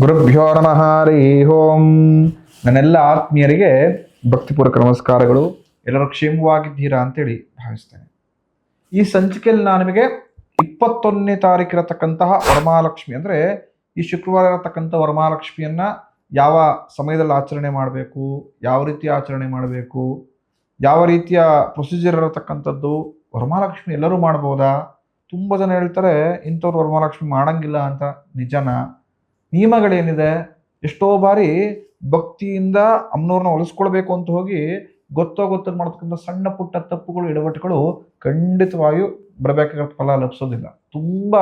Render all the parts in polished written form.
ಗುರುಭ್ಯೋ ನಮಃ ಹರಿ ಓಂ. ನನ್ನೆಲ್ಲ ಆತ್ಮೀಯರಿಗೆ ಭಕ್ತಿಪೂರ್ವಕ ನಮಸ್ಕಾರಗಳು. ಎಲ್ಲರೂ ಕ್ಷೇಮವಾಗಿದ್ದೀರಾ ಅಂತೇಳಿ ಭಾವಿಸ್ತೇನೆ. ಈ ಸಂಚಿಕೆಯಲ್ಲಿ ನಾನು ನಿಮಗೆ 21ನೇ ತಾರೀಕು ಇರತಕ್ಕಂತಹ ವರಮಹಾಲಕ್ಷ್ಮಿ ಅಂದರೆ ಈ ಶುಕ್ರವಾರ ಇರತಕ್ಕಂಥ ವರಮಹಾಲಕ್ಷ್ಮಿಯನ್ನ ಯಾವ ಸಮಯದಲ್ಲಿ ಆಚರಣೆ ಮಾಡಬೇಕು, ಯಾವ ರೀತಿ ಆಚರಣೆ ಮಾಡಬೇಕು, ಯಾವ ರೀತಿಯ ಪ್ರೊಸೀಜರ್ ಇರತಕ್ಕಂಥದ್ದು, ವರಮಹಾಲಕ್ಷ್ಮಿ ಎಲ್ಲರೂ ಮಾಡ್ಬೋದಾ? ತುಂಬ ಜನ ಹೇಳ್ತಾರೆ ಇಂಥವ್ರು ವರಮಹಾಲಕ್ಷ್ಮಿ ಮಾಡಂಗಿಲ್ಲ ಅಂತ. ನಿಜನಾ? ನಿಯಮಗಳೇನಿದೆ? ಎಷ್ಟೋ ಬಾರಿ ಭಕ್ತಿಯಿಂದ ಅಮ್ಮನವ್ರನ್ನ ಒಲಿಸ್ಕೊಳ್ಬೇಕು ಅಂತ ಹೋಗಿ ಗೊತ್ತಲ್ಲಿ ಮಾಡ್ತಕ್ಕಂಥ ಸಣ್ಣ ಪುಟ್ಟ ತಪ್ಪುಗಳು, ಎಡವಟ್ಟುಗಳು ಖಂಡಿತವಾಗಿಯೂ ಬರಬೇಕಾದ ಫಲ ಲಭಿಸೋದಿಲ್ಲ. ತುಂಬ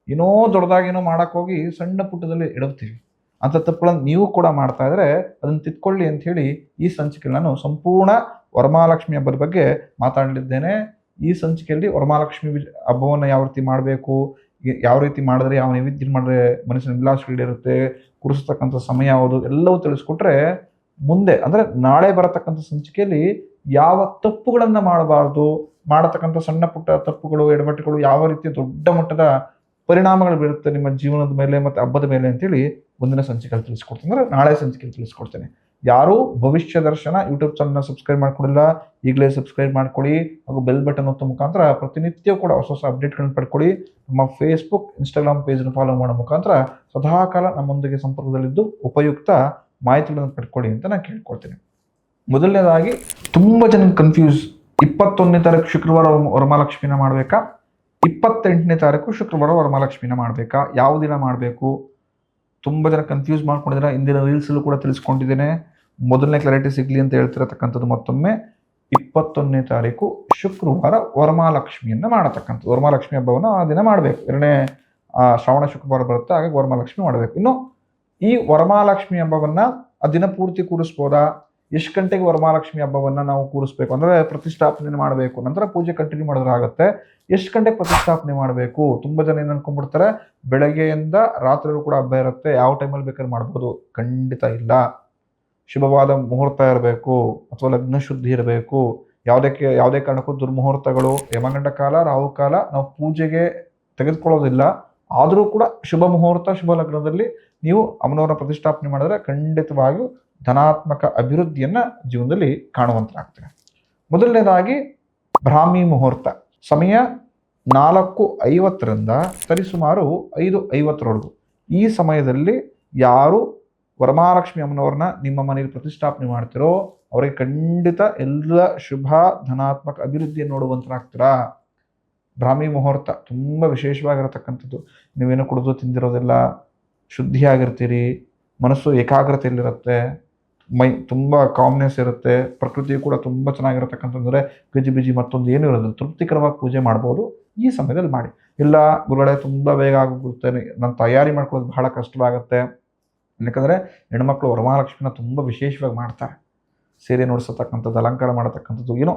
ಏನೋ ದೊಡ್ಡದಾಗೇನೋ ಮಾಡಕ್ಕೆ ಹೋಗಿ ಸಣ್ಣ ಪುಟ್ಟದಲ್ಲಿ ಎಡವ್ತೀವಿ. ಅಂಥ ತಪ್ಪುಗಳನ್ನು ನೀವು ಕೂಡ ಮಾಡ್ತಾ ಇದ್ರೆ ಅದನ್ನು ತಿದ್ಕೊಳ್ಳಿ ಅಂತ ಹೇಳಿ ಈ ಸಂಚಿಕೆಯಲ್ಲಿ ನಾನು ಸಂಪೂರ್ಣ ವರಮಹಾಲಕ್ಷ್ಮಿ ಹಬ್ಬದ ಬಗ್ಗೆ ಮಾತಾಡಲಿದ್ದೇನೆ. ಈ ಸಂಚಿಕೆಯಲ್ಲಿ ವರಮಹಾಲಕ್ಷ್ಮಿ ಹಬ್ಬವನ್ನು ಯಾವ ರೀತಿ ಮಾಡಬೇಕು, ಯಾವ ರೀತಿ ಮಾಡಿದ್ರೆ, ಯಾವ ನೈವೇದ್ಯ ಮಾಡಿದ್ರೆ ಮನಸ್ಸಿನ ವಿಲಾಸಗಳಿರುತ್ತೆ, ಕುಡಿಸ್ತಕ್ಕಂಥ ಸಮಯ ಯಾವುದು ಎಲ್ಲವೂ ತಿಳಿಸ್ಕೊಟ್ರೆ ಮುಂದೆ ಅಂದರೆ ನಾಳೆ ಬರತಕ್ಕಂಥ ಸಂಚಿಕೆಯಲ್ಲಿ ಯಾವ ತಪ್ಪುಗಳನ್ನು ಮಾಡಬಾರ್ದು, ಮಾಡತಕ್ಕಂಥ ಸಣ್ಣ ಪುಟ್ಟ ತಪ್ಪುಗಳು, ಎಡವಟ್ಟುಗಳು ಯಾವ ರೀತಿ ದೊಡ್ಡ ಮಟ್ಟದ ಪರಿಣಾಮಗಳು ಬೀರುತ್ತೆ ನಿಮ್ಮ ಜೀವನದ ಮೇಲೆ ಮತ್ತು ಹಬ್ಬದ ಮೇಲೆ ಅಂತೇಳಿ ಮುಂದಿನ ಸಂಚಿಕೆಯಲ್ಲಿ ತಿಳಿಸ್ಕೊಡ್ತೀನಿ, ಅಂದರೆ ನಾಳೆ ಸಂಚಿಕೆಯಲ್ಲಿ ತಿಳಿಸ್ಕೊಡ್ತೇನೆ. ಯಾರು ಭವಿಷ್ಯ ದರ್ಶನ ಯೂಟ್ಯೂಬ್ ಚಾನಲ್ನ ಸಬ್ಸ್ಕ್ರೈಬ್ ಮಾಡ್ಕೊಂಡಿಲ್ಲ, ಈಗಲೇ ಸಬ್ಸ್ಕ್ರೈಬ್ ಮಾಡ್ಕೊಳ್ಳಿ ಹಾಗೂ ಬೆಲ್ ಬಟನ್ ಒತ್ತೋ ಮುಖಾಂತರ ಪ್ರತಿನಿತ್ಯ ಕೂಡ ಹೊಸ ಹೊಸ ಅಪ್ಡೇಟ್ಗಳನ್ನು ಪಡ್ಕೊಳ್ಳಿ. ನಮ್ಮ ಫೇಸ್ಬುಕ್, ಇನ್ಸ್ಟಾಗ್ರಾಮ್ ಪೇಜನ್ನು ಫಾಲೋ ಮಾಡೋ ಮುಖಾಂತರ ಸದಾಕಾಲ ನಮ್ಮೊಂದಿಗೆ ಸಂಪರ್ಕದಲ್ಲಿದ್ದು ಉಪಯುಕ್ತ ಮಾಹಿತಿಗಳನ್ನು ಪಡ್ಕೊಳ್ಳಿ ಅಂತ ನಾನು ಕೇಳ್ಕೊಳ್ತೀನಿ. ಮೊದಲನೇದಾಗಿ ತುಂಬ ಜನ ಕನ್ಫ್ಯೂಸ್, 21ನೇ ತಾರೀಕು ಶುಕ್ರವಾರ ವರಮಹಾಲಕ್ಷ್ಮಿನ ಮಾಡಬೇಕಾ, 28ನೇ ತಾರೀಕು ಶುಕ್ರವಾರ ವರಮಹಾಲಕ್ಷ್ಮಿನ ಮಾಡಬೇಕಾ, ಯಾವ ದಿನ ಮಾಡಬೇಕು? ತುಂಬ ಜನ ಕನ್ಫ್ಯೂಸ್ ಮಾಡ್ಕೊಂಡಿದ್ದೀರಾ. ಇಂದಿನ ರೀಲ್ಸಲ್ಲೂ ಕೂಡ ತಿಳಿಸ್ಕೊಂಡಿದ್ದೇನೆ. ಮೊದಲನೇ ಕ್ಲಾರಿಟಿ ಸಿಗಲಿ ಅಂತ ಹೇಳ್ತಿರತಕ್ಕಂಥದ್ದು ಮತ್ತೊಮ್ಮೆ 21ನೇ ತಾರೀಕು ಶುಕ್ರವಾರ ವರಮಹಾಲಕ್ಷ್ಮಿಯನ್ನು ಮಾಡತಕ್ಕಂಥದ್ದು. ವರಮಹಾಲಕ್ಷ್ಮಿ ಹಬ್ಬವನ್ನು ಆ ದಿನ ಮಾಡಬೇಕು. ಎರಡನೇ ಶ್ರಾವಣ ಶುಕ್ರವಾರ ಬರುತ್ತೆ, ಹಾಗಾಗಿ ವರಮಹಾಲಕ್ಷ್ಮಿ ಮಾಡಬೇಕು. ಇನ್ನು ಈ ವರಮಹಾಲಕ್ಷ್ಮಿ ಹಬ್ಬವನ್ನು ಆ ದಿನ ಪೂರ್ತಿ ಕೂರಿಸ್ಬೋದಾ? ಎಷ್ಟು ಗಂಟೆಗೆ ವರಮಹಾಲಕ್ಷ್ಮಿ ಹಬ್ಬವನ್ನು ನಾವು ಕೂರಿಸ್ಬೇಕು ಅಂದರೆ ಪ್ರತಿಷ್ಠಾಪನೆ ಮಾಡಬೇಕು, ನಂತರ ಪೂಜೆ ಕಂಟಿನ್ಯೂ ಮಾಡಿದ್ರೆ ಆಗುತ್ತೆ. ಎಷ್ಟು ಗಂಟೆಗೆ ಪ್ರತಿಷ್ಠಾಪನೆ ಮಾಡಬೇಕು? ತುಂಬ ಜನ ಏನು ಅನ್ಕೊಂಡ್ಬಿಡ್ತಾರೆ, ಬೆಳಗ್ಗೆಯಿಂದ ರಾತ್ರಿಗೂ ಕೂಡ ಹಬ್ಬ ಇರುತ್ತೆ, ಯಾವ ಟೈಮಲ್ಲಿ ಬೇಕಾದ್ರೆ ಮಾಡ್ಬೋದು. ಖಂಡಿತ ಇಲ್ಲ. ಶುಭವಾದ ಮುಹೂರ್ತ ಇರಬೇಕು ಅಥವಾ ಲಗ್ನ ಶುದ್ಧಿ ಇರಬೇಕು. ಯಾವುದೇ ಕಾರಣಕ್ಕೂ ದುರ್ಮುಹೂರ್ತಗಳು, ಯಮಗಂಡ ಕಾಲ, ರಾಹುಕಾಲ ನಾವು ಪೂಜೆಗೆ ತೆಗೆದುಕೊಳ್ಳೋದಿಲ್ಲ. ಆದರೂ ಕೂಡ ಶುಭ ಮುಹೂರ್ತ, ಶುಭ ಲಗ್ನದಲ್ಲಿ ನೀವು ಅಮ್ಮನವರ ಪ್ರತಿಷ್ಠಾಪನೆ ಮಾಡಿದ್ರೆ ಖಂಡಿತವಾಗಿಯೂ ಧನಾತ್ಮಕ ಅಭಿವೃದ್ಧಿಯನ್ನು ಜೀವನದಲ್ಲಿ ಕಾಣುವಂತಾಗ್ತದೆ. ಮೊದಲನೇದಾಗಿ ಬ್ರಾಹ್ಮಿ ಮುಹೂರ್ತ ಸಮಯ 4:50ರಿಂದ ಸರಿಸುಮಾರು 5:50ರವರೆಗೂ. ಈ ಸಮಯದಲ್ಲಿ ಯಾರು ವರಮಹಾಲಕ್ಷ್ಮಿ ಅಮ್ಮನವ್ರನ್ನ ನಿಮ್ಮ ಮನೆಯಲ್ಲಿ ಪ್ರತಿಷ್ಠಾಪನೆ ಮಾಡ್ತಿರೋ ಅವರಿಗೆ ಖಂಡಿತ ಎಲ್ಲ ಶುಭ ಧನಾತ್ಮಕ ಅಭಿವೃದ್ಧಿಯನ್ನು ನೋಡುವಂತಾಗ್ತೀರಾ. ಬ್ರಾಹ್ಮಿ ಮುಹೂರ್ತ ತುಂಬ ವಿಶೇಷವಾಗಿರತಕ್ಕಂಥದ್ದು. ನೀವೇನು ಕುಡಿದು ತಿಂದಿರೋದಿಲ್ಲ, ಶುದ್ಧಿಯಾಗಿರ್ತೀರಿ, ಮನಸ್ಸು ಏಕಾಗ್ರತೆಯಲ್ಲಿರುತ್ತೆ, ಮೈ ತುಂಬ ಕಾಮ್ನೆಸ್ ಇರುತ್ತೆ, ಪ್ರಕೃತಿಯು ಕೂಡ ತುಂಬ ಚೆನ್ನಾಗಿರತಕ್ಕಂಥದ್ರೆ ಗಜಿಬಿಜಿ ಮತ್ತೊಂದು ಏನೂ ಇರೋದಿಲ್ಲ. ತೃಪ್ತಿಕರವಾಗಿ ಪೂಜೆ ಮಾಡ್ಬೋದು. ಈ ಸಮಯದಲ್ಲಿ ಮಾಡಿ. ಇಲ್ಲ ಗುರುಗಳೇ ತುಂಬ ಬೇಗ ಆಗೋಗುತ್ತೆ, ನಾನು ತಯಾರಿ ಮಾಡ್ಕೊಳ್ಳೋದು ಬಹಳ ಕಷ್ಟವಾಗುತ್ತೆ. ಯಾಕಂದರೆ ಹೆಣ್ಮಕ್ಳು ವರಮಹಾಲಕ್ಷ್ಮಿನ ತುಂಬ ವಿಶೇಷವಾಗಿ ಮಾಡ್ತಾರೆ. ಸೀರೆ ನೋಡಿಸತಕ್ಕಂಥದ್ದು, ಅಲಂಕಾರ ಮಾಡತಕ್ಕಂಥದ್ದು, ಏನೋ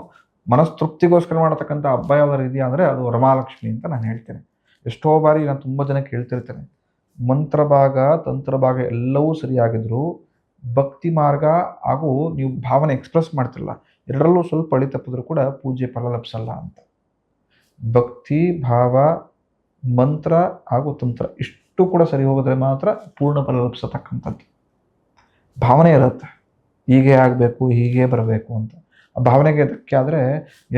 ಮನಸ್ತೃಪ್ತಿಗೋಸ್ಕರ ಮಾಡತಕ್ಕಂಥ ಹಬ್ಬ ಯಾವ್ದಾರು ಇದೆಯಾ ಅಂದರೆ ಅದು ವರಮಹಾಲಕ್ಷ್ಮಿ ಅಂತ ನಾನು ಹೇಳ್ತೇನೆ. ಎಷ್ಟೋ ಬಾರಿ ನಾನು ತುಂಬ ಜನ ಕೇಳ್ತಿರ್ತೇನೆ, ಮಂತ್ರ ಭಾಗ, ತಂತ್ರ ಭಾಗ ಎಲ್ಲವೂ ಸರಿಯಾಗಿದ್ರು ಭಕ್ತಿ ಮಾರ್ಗ ಹಾಗೂ ನೀವು ಭಾವನೆ ಎಕ್ಸ್ಪ್ರೆಸ್ ಮಾಡ್ತಿರಲ್ಲ, ಎರಡರಲ್ಲೂ ಸ್ವಲ್ಪ ಅಳಿ ತಪ್ಪಿದ್ರು ಕೂಡ ಪೂಜೆ ಫಲ ಲಭಿಸಲ್ಲ ಅಂತ. ಭಕ್ತಿ ಭಾವ, ಮಂತ್ರ ಹಾಗೂ ತಂತ್ರ ಇಷ್ಟು ಕೂಡ ಸರಿ ಹೋಗಿದ್ರೆ ಮಾತ್ರ ಪೂರ್ಣ ಫಲ ಲಭಿಸತಕ್ಕಂಥದ್ದು. ಭಾವನೆ ಇರುತ್ತೆ, ಹೀಗೆ ಆಗಬೇಕು, ಹೀಗೆ ಬರಬೇಕು ಅಂತ. ಆ ಭಾವನೆಗೆ ಧಕ್ಕೆ ಆದರೆ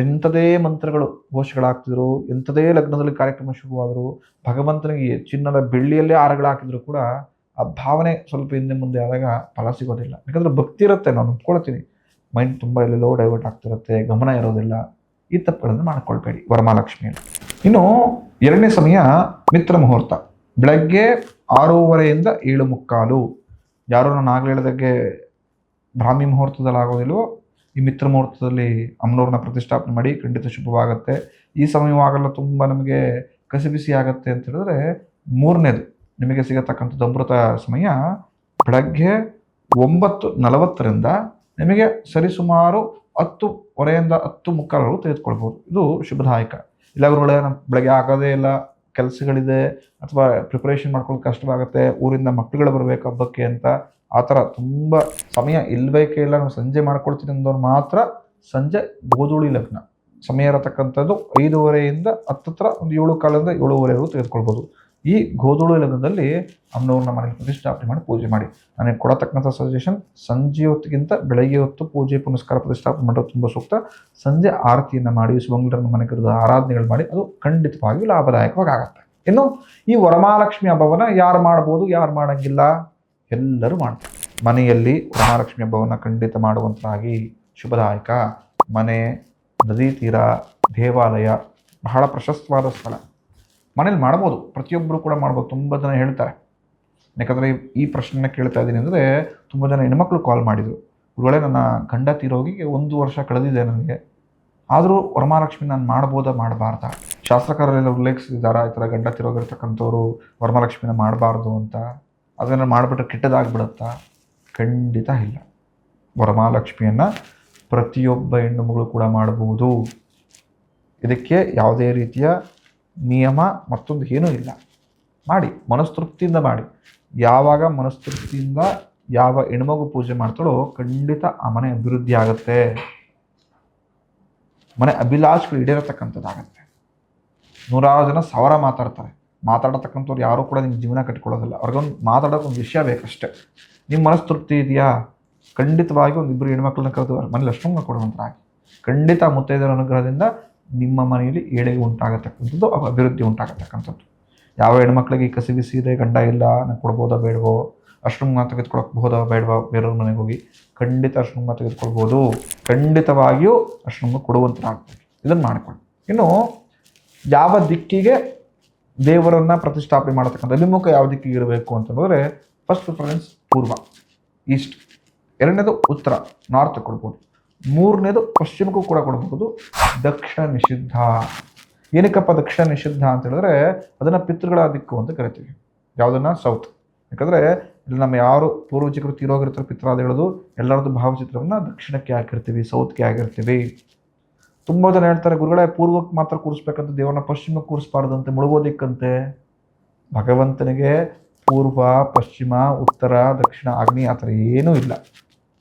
ಎಂಥದೇ ಮಂತ್ರಗಳು ಘೋಷಗಳಾಗ್ತಿದ್ರು, ಎಂಥದೇ ಲಗ್ನದಲ್ಲಿ ಕಾರ್ಯಕ್ರಮ ಶುರುವಾದರು, ಭಗವಂತನಿಗೆ ಚಿನ್ನದ ಬೆಳ್ಳಿಯಲ್ಲೇ ಹಾರಗಳಾಕಿದ್ರು ಕೂಡ ಆ ಭಾವನೆ ಸ್ವಲ್ಪ ಹಿಂದೆ ಮುಂದೆ ಆದಾಗ ಫಲ ಸಿಗೋದಿಲ್ಲ. ಯಾಕಂದರೆ ಭಕ್ತಿ ಇರುತ್ತೆ, ನಾನು ಒಪ್ಕೊಳ್ತೀನಿ. ಮೈಂಡ್ ತುಂಬ ಎಲ್ಲೆಲ್ಲೋ ಡೈವರ್ಟ್ ಆಗ್ತಿರುತ್ತೆ, ಗಮನ ಇರೋದಿಲ್ಲ. ಈ ತಪ್ಪುಗಳನ್ನು ಮಾಡ್ಕೊಳ್ಬೇಡಿ ವರಮಹಾಲಕ್ಷ್ಮಿಯಲ್ಲಿ. ಇನ್ನು ಎರಡನೇ ಸಮಯ ಮಿತ್ರ ಮುಹೂರ್ತ, ಬೆಳಗ್ಗೆ 6:30ರಿಂದ 7:45. ಯಾರೋ ನಾನು ಆಗಲೇ ಹೇಳಿದಾಗೆ ಬ್ರಾಹ್ಮಿ ಮುಹೂರ್ತದಲ್ಲಿ ಆಗೋದಿಲ್ವೋ ಈ ಮಿತ್ರ ಮುಹೂರ್ತದಲ್ಲಿ ಅಮ್ಮನವ್ರನ್ನ ಪ್ರತಿಷ್ಠಾಪನೆ ಮಾಡಿ ಖಂಡಿತ ಶುಭವಾಗುತ್ತೆ. ಈ ಸಮಯವಾಗಲ್ಲ ತುಂಬ ನಮಗೆ ಕಸಿಬಿಸಿ ಆಗುತ್ತೆ ಅಂತ ಹೇಳಿದ್ರೆ ಮೂರನೇದು ನಿಮಗೆ ಸಿಗತಕ್ಕಂಥದ್ದು ಅಮೃತ ಸಮಯ ಬೆಳಗ್ಗೆ 9:40ರಿಂದ ನಿಮಗೆ ಸರಿಸುಮಾರು 10:15 10:45 ತೆಗೆದುಕೊಳ್ಬೋದು. ಇದು ಶುಭದಾಯಕ. ಇಲ್ಲ ಗುರುಗಳೇ ನಮ್ಮ ಬೆಳಗ್ಗೆ ಆಗೋದೇ ಇಲ್ಲ, ಕೆಲಸಗಳಿದೆ ಅಥವಾ ಪ್ರಿಪ್ರೇಷನ್ ಮಾಡ್ಕೊಳ್ಳೋದು ಕಷ್ಟವಾಗುತ್ತೆ, ಊರಿಂದ ಮಕ್ಕಳುಗಳು ಬರಬೇಕು ಹಬ್ಬಕ್ಕೆ ಅಂತ, ಆ ಥರ ತುಂಬ ಸಮಯ ಇಲ್ಲಬೇಕೇ ಇಲ್ಲ, ನಾವು ಸಂಜೆ ಮಾಡ್ಕೊಳ್ತೀನಿ ಅಂದವ್ರು ಮಾತ್ರ ಸಂಜೆ ಗೋಧೂಳಿ ಲಗ್ನ ಸಮಯ ಇರತಕ್ಕಂಥದ್ದು 5:30ರಿಂದ 10 ಒಂದು 7:15 7:30ವರೆಗೂ ತೆಗೆದುಕೊಳ್ಬೋದು. ಈ ಗೋಧೂಳು ಲಗ್ನದಲ್ಲಿ ಅಮ್ಮನವ್ರನ್ನ ಮನೆಗೆ ಪ್ರತಿಷ್ಠಾಪನೆ ಮಾಡಿ ಪೂಜೆ ಮಾಡಿ. ನನಗೆ ಕೊಡತಕ್ಕಂಥ ಸಜೆಷನ್ ಸಂಜೆ ಹೊತ್ತಿಗಿಂತ ಬೆಳಗ್ಗೆ ಹೊತ್ತು ಪೂಜೆ ಪುನಸ್ಕಾರ ಪ್ರತಿಷ್ಠಾಪನೆ ಮಾಡೋದು ತುಂಬ ಸೂಕ್ತ. ಸಂಜೆ ಆರತಿಯನ್ನು ಮಾಡಿ ಸುಮಂಗಲರನ್ನು ಮನೆ ಕರೆದು ಆರಾಧನೆಗಳು ಮಾಡಿ, ಅದು ಖಂಡಿತವಾಗಿಯೂ ಲಾಭದಾಯಕವಾಗಿ ಆಗುತ್ತೆ. ಇನ್ನು ಈ ವರಮಹಾಲಕ್ಷ್ಮಿ ಹಬ್ಬವನ್ನು ಯಾರು ಮಾಡ್ಬೋದು, ಯಾರು ಮಾಡೋಂಗಿಲ್ಲ? ಎಲ್ಲರೂ ಮಾಡ್ತಾರೆ. ಮನೆಯಲ್ಲಿ ವರಮಹಾಲಕ್ಷ್ಮಿ ಹಬ್ಬವನ್ನು ಖಂಡಿತ ಮಾಡುವಂತಾಗಿ ಶುಭದಾಯಕ. ಮನೆ, ನದಿ ತೀರ, ದೇವಾಲಯ ಬಹಳ ಪ್ರಶಸ್ತವಾದ ಸ್ಥಳ. ಮನೇಲಿ ಮಾಡ್ಬೋದು, ಪ್ರತಿಯೊಬ್ಬರು ಕೂಡ ಮಾಡ್ಬೋದು. ತುಂಬ ಜನ ಹೇಳ್ತಾರೆ. ಯಾಕಂದರೆ ಈ ಪ್ರಶ್ನೆನ ಕೇಳ್ತಾ ಇದ್ದೀನಿ ಅಂದರೆ ತುಂಬ ಜನ ಹೆಣ್ಮಕ್ಳು ಕಾಲ್ ಮಾಡಿದರು. ಗುರುಗಳೇ, ನನ್ನ ಗಂಡ ತೀರೋಗಿ 1 ವರ್ಷ ಕಳೆದಿದೆ ನನಗೆ, ಆದರೂ ವರಮಹಾಲಕ್ಷ್ಮಿ ನಾನು ಮಾಡ್ಬೋದಾ ಮಾಡಬಾರ್ದಾ? ಶಾಸ್ತ್ರಕಾರರೆಲ್ಲ ಉಲ್ಲೇಖಿಸಿದ್ದಾರೆ, ಈ ಥರ ಗಂಡ ತಿರೋಗಿರ್ತಕ್ಕಂಥವ್ರು ವರಮಹಾಲಕ್ಷ್ಮಿನ ಮಾಡಬಾರ್ದು ಅಂತ. ಅದನ್ನು ಮಾಡಿಬಿಟ್ರೆ ಕೆಟ್ಟದಾಗ್ಬಿಡುತ್ತಾ? ಖಂಡಿತ ಇಲ್ಲ. ವರಮಹಾಲಕ್ಷ್ಮಿಯನ್ನು ಪ್ರತಿಯೊಬ್ಬ ಹೆಣ್ಣು ಮಗಳು ಕೂಡ ಮಾಡ್ಬೋದು. ಇದಕ್ಕೆ ಯಾವುದೇ ರೀತಿಯ ನಿಯಮ ಮತ್ತೊಂದು ಏನೂ ಇಲ್ಲ. ಮಾಡಿ, ಮನಸ್ತೃಪ್ತಿಯಿಂದ ಮಾಡಿ. ಯಾವಾಗ ಮನಸ್ತೃಪ್ತಿಯಿಂದ ಯಾವ ಹೆಣ್ಮಗು ಪೂಜೆ ಮಾಡ್ತಾಳೋ ಖಂಡಿತ ಆ ಮನೆ ಅಭಿವೃದ್ಧಿ ಆಗುತ್ತೆ, ಮನೆ ಅಭಿಲಾಷೆಗಳು ಈಡೇರತಕ್ಕಂಥದ್ದಾಗತ್ತೆ. 100 ಜನ 1000 ಮಾತಾಡ್ತಾರೆ. ಮಾತಾಡತಕ್ಕಂಥವ್ರು ಯಾರೂ ಕೂಡ ನಿಮ್ಮ ಜೀವನ ಕಟ್ಕೊಳ್ಳೋದಿಲ್ಲ. ಅವ್ರಿಗೊಂದು ಮಾತಾಡೋಕೆ ವಿಷಯ ಬೇಕಷ್ಟೇ. ನಿಮ್ಮ ಮನಸ್ತೃಪ್ತಿ ಇದೆಯಾ? ಖಂಡಿತವಾಗಿ 1-2 ಹೆಣ್ಮಕ್ಳನ್ನ ಕರೆದು ಮನೇಲಿ ಅಷ್ಟೊಂದು ಕೊಡುವಂತಾಗಿ ಖಂಡಿತ ಮುತ್ತೈದೆಯರ ಅನುಗ್ರಹದಿಂದ ನಿಮ್ಮ ಮನೆಯಲ್ಲಿ ಏಳಿಗೆ ಉಂಟಾಗತಕ್ಕಂಥದ್ದು, ಅಭಿವೃದ್ಧಿ ಉಂಟಾಗತಕ್ಕಂಥದ್ದು. ಯಾವ ಹೆಣ್ಮಕ್ಳಿಗೆ ಈ ಕಸಿವಿಸಿ ಇದೆ, ಗಂಡ ಇಲ್ಲ, ನಾನು ಕೊಡ್ಬೋದಾ ಬೇಡವೋ, ಅಷ್ಟೊಂದು ತೆಗೆದುಕೊಳಕ್ಬೋದಾ ಬೇಡವಾ, ಬೇರೆಯವ್ರ ಮನೆಗೆ ಹೋಗಿ ಖಂಡಿತ ಅಷ್ಟೊಂದು ತೆಗೆದುಕೊಳ್ಬೋದು. ಖಂಡಿತವಾಗಿಯೂ ಅಷ್ಟೊಂದು ಕೊಡುವಂತಾಗ್ತದೆ. ಇದನ್ನು ಮಾಡಿಕೊಳ್ಳಿ. ಇನ್ನು ಯಾವ ದಿಕ್ಕಿಗೆ ದೇವರನ್ನು ಪ್ರತಿಷ್ಠಾಪನೆ ಮಾಡತಕ್ಕಂಥ ಅಭಿಮುಖ ಯಾವ ದಿಕ್ಕಿಗೆ ಇರಬೇಕು ಅಂತಂದರೆ, ಫಸ್ಟ್ ಪ್ರಿಫರೆನ್ಸ್ ಪೂರ್ವ, ಈಸ್ಟ್. 2ನೇದು ಉತ್ತರ, ನಾರ್ತ್ ಕೊಡ್ಬೋದು. 3ನೇದು ಪಶ್ಚಿಮಕ್ಕೂ ಕೂಡ ಕೊಡ್ಬೋದು. ದಕ್ಷಿಣ ನಿಷಿದ್ಧ. ಏನಕ್ಕಪ್ಪ ದಕ್ಷಿಣ ನಿಷಿದ್ಧ ಅಂತ ಹೇಳಿದ್ರೆ, ಅದನ್ನು ಪಿತೃಗಳ ದಿಕ್ಕು ಅಂತ ಕರಿತೀವಿ. ಯಾವುದನ್ನು? ಸೌತ್. ಯಾಕಂದರೆ ಇಲ್ಲಿ ನಮ್ಮ ಯಾರು ಪೂರ್ವಜಿಕರು ತೀರೋಗಿರ್ತಾರೆ ಪಿತ್ರಾದ ಹೇಳೋದು, ಎಲ್ಲರದ್ದು ಭಾವಚಿತ್ರವನ್ನು ದಕ್ಷಿಣಕ್ಕೆ ಹಾಕಿರ್ತೀವಿ, ಸೌತ್ಗೆ ಆಗಿರ್ತೀವಿ. ತುಂಬ ಜನ ಹೇಳ್ತಾರೆ, ಗುರುಗಳೇ ಪೂರ್ವಕ್ಕೆ ಮಾತ್ರ ಕೂರಿಸ್ಬೇಕಂತ, ದೇವರನ್ನ ಪಶ್ಚಿಮಕ್ಕೆ ಕೂರಿಸ್ಬಾರ್ದಂತೆ, ಮುಳುಗೋದಿಕ್ಕಂತೆ. ಭಗವಂತನಿಗೆ ಪೂರ್ವ, ಪಶ್ಚಿಮ, ಉತ್ತರ, ದಕ್ಷಿಣ, ಆಗ್ನೇಯ ಆ ಥರ ಏನೂ ಇಲ್ಲ.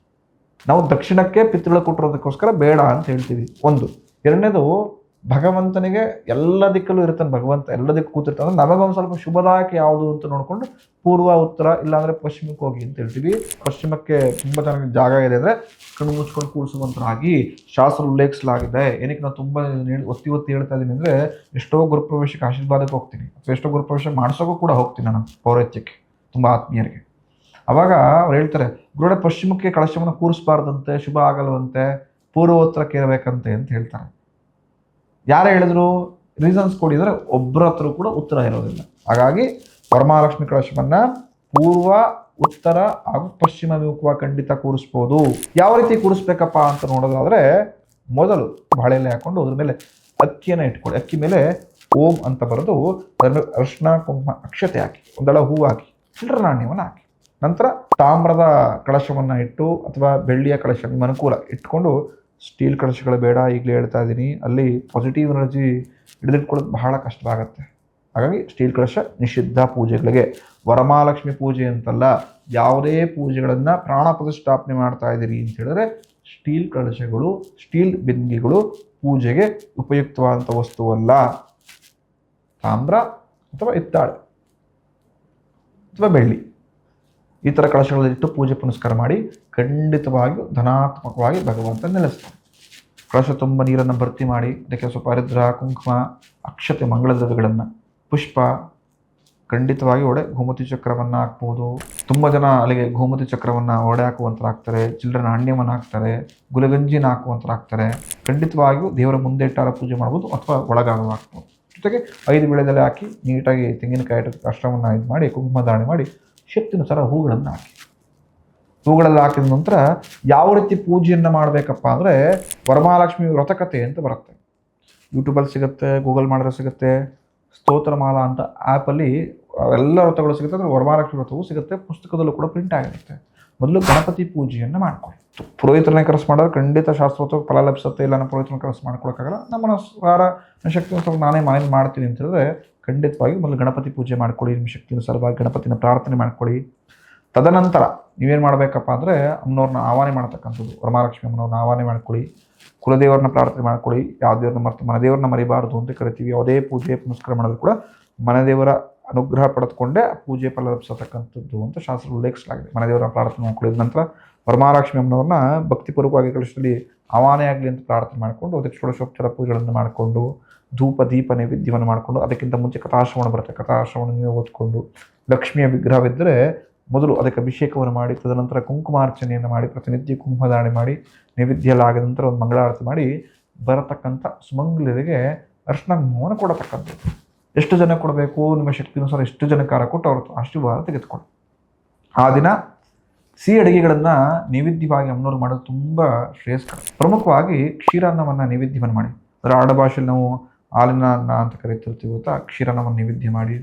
ನಾವು ದಕ್ಷಿಣಕ್ಕೆ ಪಿತೃಗಳು ಕೊಟ್ಟಿರೋದಕ್ಕೋಸ್ಕರ ಬೇಡ ಅಂತ ಹೇಳ್ತೀವಿ. 1. 2ನೇದು, ಭಗವಂತನಿಗೆ ಎಲ್ಲ ದಿಕ್ಕಲ್ಲೂ ಇರ್ತಾನೆ. ಭಗವಂತ ಎಲ್ಲ ದಿಕ್ಕು ಕೂತಿರ್ತಾನೆ. ಅಂದರೆ ನಮಗೊಂದು ಸ್ವಲ್ಪ ಶುಭದಾಯಕ ಯಾವುದು ಅಂತ ನೋಡಿಕೊಂಡು ಪೂರ್ವ, ಉತ್ತರ ಇಲ್ಲಾಂದರೆ ಪಶ್ಚಿಮಕ್ಕೆ ಹೋಗಿ ಅಂತ ಹೇಳ್ತೀವಿ. ಪಶ್ಚಿಮಕ್ಕೆ ತುಂಬ ಚೆನ್ನಾಗಿ ಜಾಗ ಇದೆ ಅಂದರೆ ಕಣ್ಣು ಮುಚ್ಕೊಂಡು ಕೂರಿಸುವಂತರಾಗಿ ಶಾಸ್ತ್ರ ಉಲ್ಲೇಖಿಸಲಾಗಿದೆ. ಏನಕ್ಕೆ ನಾನು ತುಂಬ ಒತ್ತಿ ಹೇಳ್ತಾ ಇದ್ದೀನಿ ಅಂದರೆ, ಎಷ್ಟೋ ಗುರುಪ್ರವೇಶಕ್ಕೆ ಆಶೀರ್ವಾದಕ್ಕೆ ಹೋಗ್ತೀನಿ, ಅಥವಾ ಎಷ್ಟೋ ಗುರುಪ್ರವೇಶ ಮಾಡಿಸೋಕ್ಕೂ ಕೂಡ ಹೋಗ್ತೀನಿ ನಾನು ಪೌರತ್ಯಕ್ಕೆ, ತುಂಬ ಆತ್ಮೀಯರಿಗೆ. ಅವಾಗ ಅವ್ರು ಹೇಳ್ತಾರೆ, ಗುರುಡೆ ಪಶ್ಚಿಮಕ್ಕೆ ಕಳಶವನ್ನು ಕೂರಿಸ್ಬಾರ್ದಂತೆ, ಶುಭ ಆಗಲ್ವಂತೆ, ಪೂರ್ವೋತ್ತರಕ್ಕೆ ಇರಬೇಕಂತೆ ಅಂತ ಹೇಳ್ತಾರೆ. ಯಾರು ಹೇಳಿದ್ರು? ರೀಸನ್ಸ್ ಕೊಡಿದರೆ ಒಬ್ಬರ ಹತ್ರ ಕೂಡ ಉತ್ತರ ಇರೋದಿಲ್ಲ. ಹಾಗಾಗಿ ವರಮಹಾಲಕ್ಷ್ಮಿ ಕಳಶವನ್ನು ಪೂರ್ವ, ಉತ್ತರ ಹಾಗೂ ಪಶ್ಚಿಮ ಅಭಿಮುಖವಾಗಿ ಖಂಡಿತ ಕೂರಿಸ್ಬೋದು. ಯಾವ ರೀತಿ ಕೂರಿಸ್ಬೇಕಪ್ಪ ಅಂತ ನೋಡೋದಾದರೆ, ಮೊದಲು ಬಾಳೆಲೆ ಹಾಕೊಂಡು ಅದ್ರ ಮೇಲೆ ಅಕ್ಕಿಯನ್ನು ಇಟ್ಕೊಳ್ಳಿ. ಅಕ್ಕಿ ಮೇಲೆ ಓಂ ಅಂತ ಬರೆದು ಅದರ ಮೇಲೆ ಅರಿಶಿನ, ಕುಂಕುಮ, ಅಕ್ಷತೆ ಹಾಕಿ, ಒಂದಳ ಹೂವು ಹಾಕಿ, ಚಿಲ್ಲರೆ ನಾಣ್ಯವನ್ನು ಹಾಕಿ, ನಂತರ ತಾಮ್ರದ ಕಳಶವನ್ನು ಇಟ್ಟು ಅಥವಾ ಬೆಳ್ಳಿಯ ಕಳಶ ನಿಮ್ಮ ಅನುಕೂಲ ಇಟ್ಕೊಂಡು, ಸ್ಟೀಲ್ ಕಳಶಗಳು ಬೇಡ, ಈಗಲೇ ಹೇಳ್ತಾ ಇದ್ದೀನಿ, ಅಲ್ಲಿ ಪಾಸಿಟಿವ್ ಎನರ್ಜಿ ಹಿಡಿದಿಟ್ಕೊಳ್ಳೋದು ಬಹಳ ಕಷ್ಟವಾಗುತ್ತೆ. ಹಾಗಾಗಿ ಸ್ಟೀಲ್ ಕಳಶ ನಿಷಿದ್ಧ ಪೂಜೆಗಳಿಗೆ. ವರಮಹಾಲಕ್ಷ್ಮಿ ಪೂಜೆ ಅಂತಲ್ಲ, ಯಾವುದೇ ಪೂಜೆಗಳನ್ನು ಪ್ರಾಣ ಪ್ರತಿಷ್ಠಾಪನೆ ಮಾಡ್ತಾ ಇದ್ದೀರಿ ಅಂತ ಹೇಳಿದ್ರೆ ಸ್ಟೀಲ್ ಕಳಶಗಳು, ಸ್ಟೀಲ್ ಬಿಂದಿಗೆಗಳು ಪೂಜೆಗೆ ಉಪಯುಕ್ತವಾದಂಥ ವಸ್ತುವಲ್ಲ. ತಾಮ್ರ ಅಥವಾ ಹಿತ್ತಾಳೆ ಅಥವಾ ಬೆಳ್ಳಿ ಈ ಥರ ಕಳಶಗಳಲ್ಲಿಟ್ಟು ಪೂಜೆ ಪುನಸ್ಕಾರ ಮಾಡಿ ಖಂಡಿತವಾಗಿಯೂ ಧನಾತ್ಮಕವಾಗಿ ಭಗವಂತ ನೆಲೆಸ್ತಾನೆ. ಕಳಶ ತುಂಬ ನೀರನ್ನು ಭರ್ತಿ ಮಾಡಿ ಅದಕ್ಕೆ ಸ್ವಲ್ಪ ಹರಿದ್ರ, ಕುಂಕುಮ, ಅಕ್ಷತೆ, ಮಂಗಳ ದ್ರವ್ಯಗಳನ್ನು, ಪುಷ್ಪ, ಖಂಡಿತವಾಗಿ ಒಡೆ ಗೋಮತಿ ಚಕ್ರವನ್ನು ಹಾಕ್ಬೋದು. ತುಂಬ ಜನ ಅಲ್ಲಿಗೆ ಗೋಮತಿ ಚಕ್ರವನ್ನು ಒಡೆ ಹಾಕುವಂಥರು ಹಾಕ್ತಾರೆ, ಚಿಲ್ಲರೆ ನಾಣ್ಯವನ್ನು ಹಾಕ್ತಾರೆ, ಗುಲಗಂಜಿನ ಹಾಕುವಂಥರು ಹಾಕ್ತಾರೆ. ಖಂಡಿತವಾಗಿಯೂ ದೇವರ ಮುಂದೆ ಇಟ್ಟಾರ ಪೂಜೆ ಮಾಡ್ಬೋದು ಅಥವಾ ಒಳಗಾಗ ಹಾಕ್ಬೋದು. ಜೊತೆಗೆ 5 ಬೆಳೆದೆಲೆ ಹಾಕಿ ನೀಟಾಗಿ ತೆಂಗಿನಕಾಯಿ ಕಷ್ಟವನ್ನು ಇದು ಮಾಡಿ ಕುಂಕುಮ ಧಾರಣೆ ಮಾಡಿ ಶಕ್ತಿನುಸಾರ ಹೂಗಳನ್ನು ಹಾಕಿ. ಹೂಗಳೆಲ್ಲ ಹಾಕಿದ ನಂತರ ಯಾವ ರೀತಿ ಪೂಜೆಯನ್ನು ಮಾಡಬೇಕಪ್ಪ ಅಂದರೆ, ವರಮಹಾಲಕ್ಷ್ಮಿ ವ್ರತಕಥೆ ಅಂತ ಬರುತ್ತೆ. ಯೂಟ್ಯೂಬಲ್ಲಿ ಸಿಗುತ್ತೆ, ಗೂಗಲ್ ಮಾಡಿದ್ರೆ ಸಿಗುತ್ತೆ. ಸ್ತೋತ್ರಮಾಲಾ ಅಂತ ಆ್ಯಪಲ್ಲಿ ಎಲ್ಲ ವ್ರತಗಳು ಸಿಗುತ್ತೆ. ಅಂದರೆ ವರಮಹಾಲಕ್ಷ್ಮಿ ವ್ರತವೂ ಸಿಗುತ್ತೆ, ಪುಸ್ತಕದಲ್ಲೂ ಕೂಡ ಪ್ರಿಂಟ್ ಆಗಿರುತ್ತೆ. ಮೊದಲು ಗಣಪತಿ ಪೂಜೆಯನ್ನು ಮಾಡ್ಕೊಳ್ಳಿ. ಪುರೋಹಿತರನ್ನೇ ಕರೆಸಿ ಮಾಡೋದು ಖಂಡಿತ ಶಾಸ್ತ್ರೋಕ್ತ ಫಲ ಲಭಿಸುತ್ತೆ. ಇಲ್ಲ ನಮ್ಮ ಪುರೋಹಿತರನ್ನ ಕರೆಸಿ ಮಾಡ್ಕೊಳಕ್ಕಾಗಲ್ಲ, ನಮ್ಮ ಸಾರ ಶಕ್ತಿನುಸಾರ ನಾನೇ ಮನೇಲಿ ಮಾಡ್ತೀನಿ ಅಂತ ಹೇಳಿದ್ರೆ ಖಂಡಿತವಾಗಿ ಮೊದಲು ಗಣಪತಿ ಪೂಜೆ ಮಾಡ್ಕೊಳ್ಳಿ. ನಿಮ್ಮ ಶಕ್ತಿನುಸಾರವಾಗಿ ಗಣಪತಿನ ಪ್ರಾರ್ಥನೆ ಮಾಡ್ಕೊಳ್ಳಿ. ತದನಂತರ ನೀವೇನು ಮಾಡಬೇಕಪ್ಪ ಅಂದರೆ, ಅಮ್ಮನವ್ರನ್ನ ಆಹ್ವಾನ ಮಾಡ್ತಕ್ಕಂಥದ್ದು, ವರಮಹಾಲಕ್ಷ್ಮಿ ಅಮ್ಮನವ್ರನ್ನ ಆಹ್ವಾನ ಮಾಡ್ಕೊಳ್ಳಿ. ಕುಲದೇವರನ್ನ ಪ್ರಾರ್ಥನೆ ಮಾಡ್ಕೊಳ್ಳಿ. ಯಾವ ದೇವ್ರನ್ನ ಮರೆತು ಮನೆದೇವ್ರನ್ನ ಮರಿಬಾರ್ದು ಅಂತ ಕರಿತೀವಿ. ಯಾವುದೇ ಪೂಜೆ ಪುನಸ್ಕಾರ ಮಾಡಿದ್ರು ಕೂಡ ಮನೆದೇವರ ಅನುಗ್ರಹ ಪಡೆದುಕೊಂಡೇ ಪೂಜೆ ಫಲ ಲಭಿಸತಕ್ಕಂಥದ್ದು ಅಂತ ಶಾಸ್ತ್ರ ಉಲ್ಲೇಖಿಸಲಾಗಿದೆ. ಮನೆದೇವರ ಪ್ರಾರ್ಥನೆ ಮಾಡ್ಕೊಳ್ಳಿದ ನಂತರ ವರಮಹಾಲಕ್ಷ್ಮಿ ಅಮ್ಮನವ್ರನ್ನ ಭಕ್ತಿಪೂರ್ವಕವಾಗಿ ಕಳಿಸಲಿ ಆವಾನೇ ಆಗಲಿ ಅಂತ ಪ್ರಾರ್ಥನೆ ಮಾಡಿಕೊಂಡು ಅದಕ್ಕೆ ಷೋಡಶೋಪಚಾರ ಪೂಜೆಗಳನ್ನು ಮಾಡಿಕೊಂಡು ಧೂಪ ದೀಪ ನೈವೇದ್ಯವನ್ನು ಮಾಡಿಕೊಂಡು ಅದಕ್ಕಿಂತ ಮುಂಚೆ ಕಥಾಶ್ರವಣ ಬರುತ್ತೆ, ಕಥಾಶ್ರವಣ ನೀವು ಓದ್ಕೊಂಡು ಲಕ್ಷ್ಮಿಯ ವಿಗ್ರಹವಿದ್ದರೆ ಮೊದಲು ಅದಕ್ಕೆ ಅಭಿಷೇಕವನ್ನು ಮಾಡಿ ತದನಂತರ ಕುಂಕುಮಾರ್ಚನೆಯನ್ನು ಮಾಡಿ ಪ್ರತಿನಿತ್ಯ ಕುಂಕುಮಧಾರಣೆ ಮಾಡಿ ನೈವೇದ್ಯ ಎಲ್ಲ ಆಗಿದ ನಂತರ ಒಂದು ಮಂಗಳಾರತಿ ಮಾಡಿ ಬರತಕ್ಕಂಥ ಸುಮಂಗಲರಿಗೆ ಅರ್ಶನ ಕುಂಕುಮವನ್ನು ಕೊಡತಕ್ಕಂಥದ್ದು. ಎಷ್ಟು ಜನ ಕೊಡಬೇಕು ನಿಮ್ಮ ಶಕ್ತಿನುಸಾರ ಎಷ್ಟು ಜನಕಾರ ಕೊಟ್ಟು ಅವ್ರ ಆಶೀರ್ವಾದ ತೆಗೆದುಕೊಳ್ಳಿ. ಆ ದಿನ ಸಿಹಿ ಅಡುಗೆಗಳನ್ನು ನೈವೇದ್ಯವಾಗಿ ಅಮ್ಮನವ್ರು ಮಾಡೋದು ತುಂಬ ಶ್ರೇಯಸ್ಕರ. ಪ್ರಮುಖವಾಗಿ ಕ್ಷೀರಾನ್ನವನ್ನು ನೈವೇದ್ಯವನ್ನು ಮಾಡಿ, ಅದರ ಆಡಭಾಷೆಯಲ್ಲಿ ನಾವು ಹಾಲಿನ ಅನ್ನ ಅಂತ ಕರಿತಿರ್ತೀವಿ ಗೊತ್ತಾ, ಕ್ಷೀರಾನ್ನವನ್ನು ನೈವೇದ್ಯ ಮಾಡಿ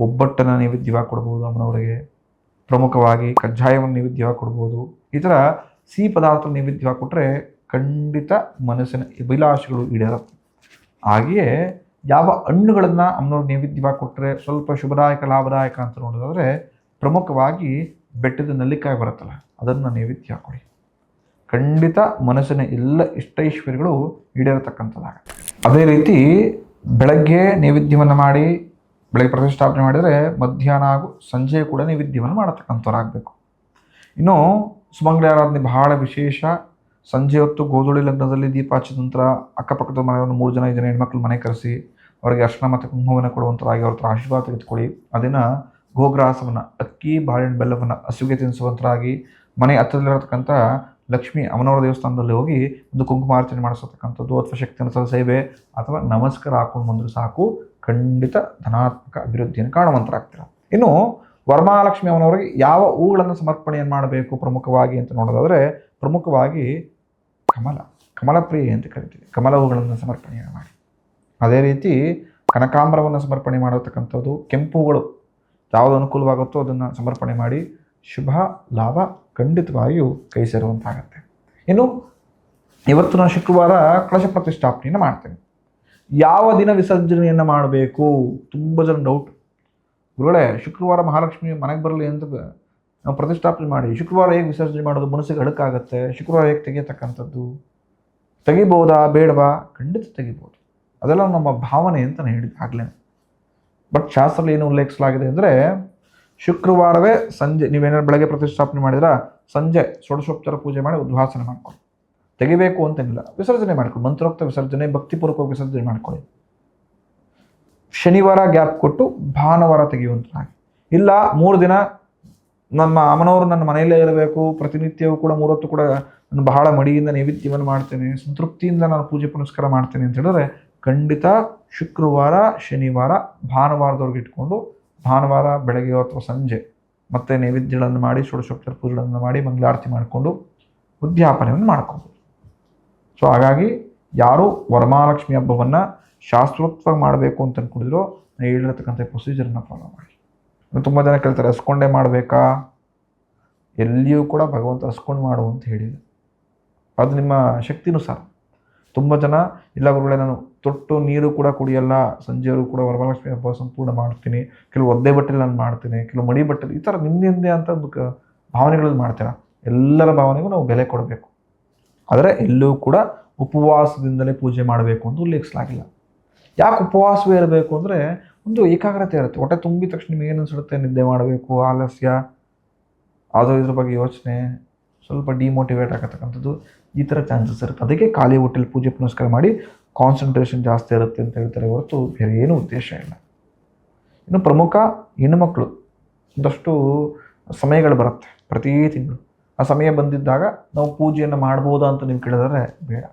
ಒಬ್ಬಟ್ಟನ್ನು ನೈವೇದ್ಯವಾಗಿ ಕೊಡ್ಬೋದು ಅಮ್ಮನವರಿಗೆ. ಪ್ರಮುಖವಾಗಿ ಕಜ್ಜಾಯವನ್ನು ನೈವೇದ್ಯವಾಗಿ ಕೊಡ್ಬೋದು. ಈ ಥರ ಸಿಹಿ ಪದಾರ್ಥ ನೈವೇದ್ಯವಾಗಿ ಕೊಟ್ಟರೆ ಖಂಡಿತ ಮನಸ್ಸಿನ ಅಭಿಲಾಷೆಗಳು ಈಡೇರುತ್ತೆ. ಹಾಗೆಯೇ ಯಾವ ಹಣ್ಣುಗಳನ್ನು ಅಮ್ಮನವ್ರು ನೈವೇದ್ಯವಾಗಿ ಕೊಟ್ಟರೆ ಸ್ವಲ್ಪ ಶುಭದಾಯಕ ಲಾಭದಾಯಕ ಅಂತ ನೋಡೋದಾದರೆ ಪ್ರಮುಖವಾಗಿ ಬೆಟ್ಟದ ನೆಲ್ಲಿಕಾಯಿ ಬರುತ್ತಲ್ಲ ಅದನ್ನು ನೈವೇದ್ಯ ಹಾಕೊಡಿ. ಖಂಡಿತ ಮನಸ್ಸಿನ ಎಲ್ಲ ಇಷ್ಟೈಶ್ವರ್ಯಗಳು ಈಡೇರತಕ್ಕಂಥದ್ದಾಗುತ್ತೆ. ಅದೇ ರೀತಿ ಬೆಳಗ್ಗೆ ನೈವೇದ್ಯವನ್ನು ಮಾಡಿ ಬೆಳಗ್ಗೆ ಪ್ರತಿಷ್ಠಾಪನೆ ಮಾಡಿದರೆ ಮಧ್ಯಾಹ್ನ ಹಾಗೂ ಸಂಜೆ ಕೂಡ ನೈವೇದ್ಯವನ್ನು ಮಾಡತಕ್ಕಂಥವ್ರಾಗಬೇಕು. ಇನ್ನು ಸುಮಂಗಲ ಆರಾಧನೆ ಬಹಳ ವಿಶೇಷ. ಸಂಜೆ ಹೊತ್ತು ಗೋಧೂಳಿ ಲಗ್ನದಲ್ಲಿ ದೀಪ ಹಚ್ಚಿದ ನಂತರ ಅಕ್ಕಪಕ್ಕದ ಮನೆಯನ್ನು 3 ಜನ 5 ಜನ ಹೆಣ್ಮಕ್ಳು ಮನೆ ಕರೆಸಿ ಅವರಿಗೆ ಅರ್ಶನ ಮತ್ತು ಕುಂಕುಮವನ್ನು ಕೊಡುವಂಥರಾಗಿ ಅವ್ರ ಹತ್ರ ಆಶೀರ್ವಾದ ತೆಗೆದುಕೊಳ್ಳಿ. ಅದನ್ನು ಗೋಗ್ರಾಸವನ್ನು ಅಕ್ಕಿ ಬಾಳೆಹಣ್ಣು ಬೆಲ್ಲವನ್ನು ಹಸುವಿಗೆ ತಿನ್ನಿಸುವಂಥರಾಗಿ ಮನೆ ಹತ್ತಿರದಲ್ಲಿರತಕ್ಕಂಥ ಲಕ್ಷ್ಮೀ ಅಮ್ಮನವರ ದೇವಸ್ಥಾನದಲ್ಲಿ ಹೋಗಿ ಒಂದು ಕುಂಕುಮಾರ್ಚನೆ ಮಾಡಿಸತಕ್ಕಂಥದ್ದು ಅಥವಾ ಶಕ್ತಿ ಅನುಸಾರ ಸೇವೆ ಅಥವಾ ನಮಸ್ಕಾರ ಹಾಕೊಂಡು ಬಂದರೂ ಸಾಕು, ಖಂಡಿತ ಧನಾತ್ಮಕ ಅಭಿವೃದ್ಧಿಯನ್ನು ಕಾಣುವಂಥರಾಗ್ತೀರ. ಇನ್ನು ವರಮಹಾಲಕ್ಷ್ಮಿ ಅಮ್ಮನವರಿಗೆ ಯಾವ ಹೂಗಳನ್ನು ಸಮರ್ಪಣೆಯನ್ನು ಮಾಡಬೇಕು ಪ್ರಮುಖವಾಗಿ ಅಂತ ನೋಡೋದಾದರೆ ಪ್ರಮುಖವಾಗಿ ಕಮಲಪ್ರಿಯೆ ಅಂತ ಕರಿತೀವಿ, ಕಮಲ ಹೂಗಳನ್ನು ಸಮರ್ಪಣೆಯನ್ನು ಮಾಡಿ. ಅದೇ ರೀತಿ ಕನಕಾಂಬರವನ್ನು ಸಮರ್ಪಣೆ ಮಾಡತಕ್ಕಂಥದ್ದು, ಕೆಂಪು ಹೂಗಳು ಯಾವುದು ಅನುಕೂಲವಾಗುತ್ತೋ ಅದನ್ನು ಸಮರ್ಪಣೆ ಮಾಡಿ ಶುಭ ಲಾಭ ಖಂಡಿತವಾಗಿಯೂ ಕೈ ಸೇರುವಂತಾಗತ್ತೆ. ಇನ್ನು ಇವತ್ತು ನಾನು ಶುಕ್ರವಾರ ಕಳಶ ಪ್ರತಿಷ್ಠಾಪನೆಯನ್ನು ಮಾಡ್ತೇನೆ. ಯಾವ ದಿನ ವಿಸರ್ಜನೆಯನ್ನು ಮಾಡಬೇಕು ತುಂಬ ಜನ ಡೌಟ್. ಗುರುಗಳೇ ಶುಕ್ರವಾರ ಮಹಾಲಕ್ಷ್ಮಿ ಮನೆಗೆ ಬರಲಿ ಅಂತ ನಾವು ಪ್ರತಿಷ್ಠಾಪನೆ ಮಾಡಿ ಶುಕ್ರವಾರ ಹೇಗೆ ವಿಸರ್ಜನೆ ಮಾಡೋದು, ಮನಸ್ಸಿಗೆ ಅಡಕಾಗತ್ತೆ, ಶುಕ್ರವಾರ ಹೇಗೆ ತೆಗೆಯತಕ್ಕಂಥದ್ದು, ತೆಗಿಬೋದಾ ಬೇಡವಾ? ಖಂಡಿತ ತೆಗಿಬೋದು. ಅದೆಲ್ಲ ನಮ್ಮ ಭಾವನೆ ಅಂತ ನಾನು ಹೇಳಿದ್ದು ಆಗಲೇ. ಬಟ್ ಶಾಸ್ತ್ರದಲ್ಲಿ ಏನು ಉಲ್ಲೇಖಿಸಲಾಗಿದೆ ಅಂದರೆ ಶುಕ್ರವಾರವೇ ಸಂಜೆ ನೀವೇನಾದ್ರು ಬೆಳಗ್ಗೆ ಪ್ರತಿಷ್ಠಾಪನೆ ಮಾಡಿದ್ರೆ ಸಂಜೆ ಷೋಡಶೋಪಚಾರ ಪೂಜೆ ಮಾಡಿ ಉದ್ವಾಸನೆ ಮಾಡ್ಕೊಳ್ಳಿ. ತೆಗಿಬೇಕು ಅಂತೇನಿಲ್ಲ, ವಿಸರ್ಜನೆ ಮಾಡ್ಕೊಳ್ಳಿ. ಮಂತ್ರೋಕ್ತ ವಿಸರ್ಜನೆ ಭಕ್ತಿಪೂರ್ವಕ ವಿಸರ್ಜನೆ ಮಾಡ್ಕೊಳ್ಳಿ. ಶನಿವಾರ ಗ್ಯಾಪ್ ಕೊಟ್ಟು ಭಾನುವಾರ ತೆಗೆಯುವಂತಾಗಿ. ಇಲ್ಲ 3 ದಿನ ನಮ್ಮ ಅಮ್ಮನವರು ನನ್ನ ಮನೆಯಲ್ಲೇ ಇರಬೇಕು, ಪ್ರತಿನಿತ್ಯವೂ ಕೂಡ 3 ಹೊತ್ತು ಕೂಡ ನಾನು ಬಹಳ ಮಡಿಯಿಂದ ನೈವೇದ್ಯವನ್ನು ಮಾಡ್ತೇನೆ, ಸಂತೃಪ್ತಿಯಿಂದ ನಾನು ಪೂಜೆ ಪುನಸ್ಕಾರ ಮಾಡ್ತೇನೆ ಅಂತ ಹೇಳಿದ್ರೆ ಖಂಡಿತ ಶುಕ್ರವಾರ ಶನಿವಾರ ಭಾನುವಾರದವ್ರಿಗೆ ಇಟ್ಕೊಂಡು ಭಾನುವಾರ ಬೆಳಗ್ಗೆ ಅಥವಾ ಸಂಜೆ ಮತ್ತೆ ನೈವೇದ್ಯಗಳನ್ನು ಮಾಡಿ ಷೋಡಶೋಪಚಾರ ಪೂಜೆಗಳನ್ನು ಮಾಡಿ ಮಂಗಳಾರತಿ ಮಾಡಿಕೊಂಡು ಉದ್ಯಾಪನೆಯನ್ನು ಮಾಡ್ಕೊಬೋದು. ಸೊ ಹಾಗಾಗಿ ಯಾರು ವರಮಹಾಲಕ್ಷ್ಮಿ ಹಬ್ಬವನ್ನು ಶಾಸ್ತ್ರೋಕ್ತವಾಗಿ ಮಾಡಬೇಕು ಅಂತ ಅಂದ್ಕೊಂಡಿದ್ರು ನಾನು ಹೇಳಿರತಕ್ಕಂಥ ಪ್ರೊಸೀಜರನ್ನು ಫಾಲೋ ಮಾಡಿ. ತುಂಬ ಜನ ಕೇಳ್ತಾರೆ ಹಸ್ಕೊಂಡೇ ಮಾಡಬೇಕಾ? ಎಲ್ಲಿಯೂ ಕೂಡ ಭಗವಂತ ಹಸ್ಕೊಂಡು ಮಾಡು ಅಂತ ಹೇಳಿದೆ. ಅದು ನಿಮ್ಮ ಶಕ್ತಿನುಸಾರ. ತುಂಬ ಜನ ಇಲ್ಲ ಗುರುಗಳೇ ನಾನು ತೊಟ್ಟು ನೀರು ಕೂಡ ಕುಡಿಯಲ್ಲ, ಸಂಜೆಯವರು ಕೂಡ ವರಮಹಾಲಕ್ಷ್ಮಿ ಹಬ್ಬ ಸಂಪೂರ್ಣ ಮಾಡ್ತೀನಿ, ಕೆಲವು ಒದ್ದೆ ಬಟ್ಟೆಲಿ ನಾನು ಮಾಡ್ತೀನಿ, ಕೆಲವು ಮಡಿ ಬಟ್ಟೆಲಿ, ಈ ಥರ ನಿಂದೆ ಅಂತ ಒಂದು ಭಾವನೆಗಳಲ್ಲಿ ಮಾಡ್ತೀರ. ಎಲ್ಲರ ಭಾವನೆಗೂ ನಾವು ಬೆಲೆ ಕೊಡಬೇಕು. ಆದರೆ ಎಲ್ಲೂ ಕೂಡ ಉಪವಾಸದಿಂದಲೇ ಪೂಜೆ ಮಾಡಬೇಕು ಅಂತ ಉಲ್ಲೇಖಿಸಲಾಗಿಲ್ಲ. ಯಾಕೆ ಉಪವಾಸವೇ ಇರಬೇಕು ಅಂದರೆ ಒಂದು ಏಕಾಗ್ರತೆ ಇರುತ್ತೆ. ಹೊಟ್ಟೆ ತುಂಬಿದ ತಕ್ಷಣ ನಿಮ್ಗೆ ಏನು ಅನಿಸುತ್ತೆ, ನಿದ್ದೆ ಮಾಡಬೇಕು, ಆಲಸ್ಯ, ಅದು ಇದ್ರ ಬಗ್ಗೆ ಯೋಚನೆ, ಸ್ವಲ್ಪ ಡಿಮೋಟಿವೇಟ್ ಆಗತಕ್ಕಂಥದ್ದು, ಈ ಥರ ಚಾನ್ಸಸ್ ಇರುತ್ತೆ. ಅದಕ್ಕೆ ಖಾಲಿ ಹೊಟ್ಟೆಲಿ ಪೂಜೆ ಪುನಸ್ಕಾರ ಮಾಡಿ ಕಾನ್ಸಂಟ್ರೇಷನ್ ಜಾಸ್ತಿ ಇರುತ್ತೆ ಅಂತ ಹೇಳ್ತಾರೆ ಹೊರತು ಬೇರೆ ಏನೂ ಉದ್ದೇಶ ಇಲ್ಲ. ಇನ್ನು ಪ್ರಮುಖ ಹೆಣ್ಣುಮಕ್ಕಳು ಒಂದಷ್ಟು ಸಮಯಗಳು ಬರುತ್ತೆ ಪ್ರತಿ ತಿಂಗಳು. ಆ ಸಮಯ ಬಂದಿದ್ದಾಗ ನಾವು ಪೂಜೆಯನ್ನು ಮಾಡ್ಬೋದಾ ಅಂತ ನೀವು ಕೇಳಿದರೆ ಬೇಡ.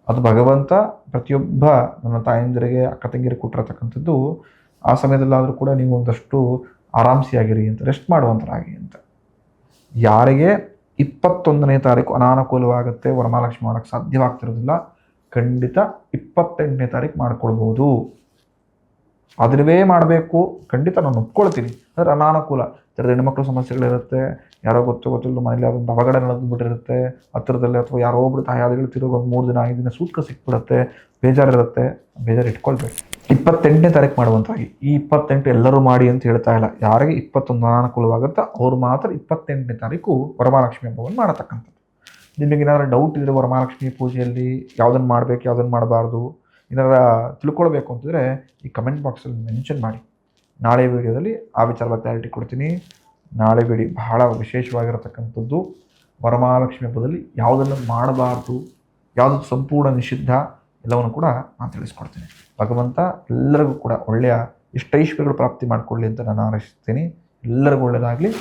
ಅದು ಭಗವಂತ ಪ್ರತಿಯೊಬ್ಬ ನನ್ನ ತಾಯಂದಿರಿಗೆ ಅಕ್ಕ ತಂಗಿರಿಗೆ ಕೊಟ್ಟಿರತಕ್ಕಂಥದ್ದು. ಆ ಸಮಯದಲ್ಲಾದರೂ ಕೂಡ ನೀವು ಒಂದಷ್ಟು ಆರಾಮ್ಸಿಯಾಗಿರಿ ಅಂತ, ರೆಸ್ಟ್ ಮಾಡುವಂಥರಾಗಿ ಅಂತ. ಯಾರಿಗೆ 21ನೇ ತಾರೀಕು ಅನಾನುಕೂಲವಾಗುತ್ತೆ, ವರಮಹಾಲಕ್ಷ್ಮಿ ಮಾಡೋಕ್ಕೆ ಸಾಧ್ಯವಾಗ್ತಿರೋದಿಲ್ಲ, ಖಂಡಿತ 28ನೇ ತಾರೀಕು ಮಾಡ್ಕೊಳ್ಬೋದು. ಅದನ್ನೇ ಮಾಡಬೇಕು ಖಂಡಿತ ನಾನು ಒಪ್ಕೊಳ್ತೀನಿ. ಅಂದರೆ ಅನಾನುಕೂಲ ಥರದ ಹೆಣ್ಮಕ್ಳು ಸಮಸ್ಯೆಗಳಿರುತ್ತೆ, ಯಾರೋ ಗೊತ್ತಿಲ್ಲ ಮನೇಲಿ ಅದೊಂದು ಅವಘಡ ನಡೆದ್ಬಿಟ್ಟಿರುತ್ತೆ ಹತ್ತಿರದಲ್ಲಿ, ಅಥವಾ ಯಾರೋ ಒಬ್ರು ತಾಯಾದಿಗಳು ತಿರುಗಿ ಒಂದು 3 ದಿನ 5 ದಿನ ಸೂತ್ಕ ಸಿಕ್ಬಿಡುತ್ತೆ, ಬೇಜಾರಿರುತ್ತೆ. ಬೇಜಾರು ಇಟ್ಕೊಳ್ಬೇಕು. 28ನೇ ತಾರೀಕು ಮಾಡುವಂತಾಗಿ. ಈ 28 ಎಲ್ಲರೂ ಮಾಡಿ ಅಂತ ಹೇಳ್ತಾ ಇಲ್ಲ. ಯಾರಿಗೆ 21 ಅನಾನುಕೂಲವಾಗುತ್ತೋ ಅವ್ರು ಮಾತ್ರ 28ನೇ ತಾರೀಕು ವರಮಹಾಲಕ್ಷ್ಮಿ ಹಬ್ಬವನ್ನು ಮಾಡತಕ್ಕಂಥದ್ದು. ನಿಮಗೆ ಏನಾದರೂ ಡೌಟ್ ಇದ್ದರೆ ವರಮಹಾಲಕ್ಷ್ಮಿ ಪೂಜೆಯಲ್ಲಿ ಯಾವುದನ್ನು ಮಾಡಬೇಕು ಯಾವುದನ್ನು ಮಾಡಬಾರ್ದು ಏನಾರ ತಿಳ್ಕೊಳ್ಬೇಕು ಅಂತಂದರೆ ಈ ಕಮೆಂಟ್ ಬಾಕ್ಸಲ್ಲಿ ಮೆನ್ಷನ್ ಮಾಡಿ. ನಾಳೆ ವಿಡಿಯೋದಲ್ಲಿ ಆ ವಿಚಾರವಾಗಿ ಕ್ಲಾರಿಟಿ ಕೊಡ್ತೀನಿ. ನಾಳೆ ವಿಡಿಯೋ ಬಹಳ ವಿಶೇಷವಾಗಿರತಕ್ಕಂಥದ್ದು. ವರಮಹಾಲಕ್ಷ್ಮಿ ಹಬ್ಬದಲ್ಲಿ ಯಾವುದನ್ನು ಮಾಡಬಾರ್ದು, ಯಾವುದು ಸಂಪೂರ್ಣ ನಿಷಿದ್ಧ ಎಲ್ಲವನ್ನು ಕೂಡ ನಾನು ತಿಳಿಸ್ಕೊಡ್ತೀನಿ. ಭಗವಂತ ಎಲ್ಲರಿಗೂ ಕೂಡ ಒಳ್ಳೆಯ ಇಷ್ಟೈಶ್ವರ್ಯಗಳು ಪ್ರಾಪ್ತಿ ಮಾಡಿಕೊಳ್ಳಿ ಅಂತ ನಾನು ಹಾರೈಸ್ತೀನಿ. ಎಲ್ಲರಿಗೂ ಒಳ್ಳೆಯದಾಗಲಿ.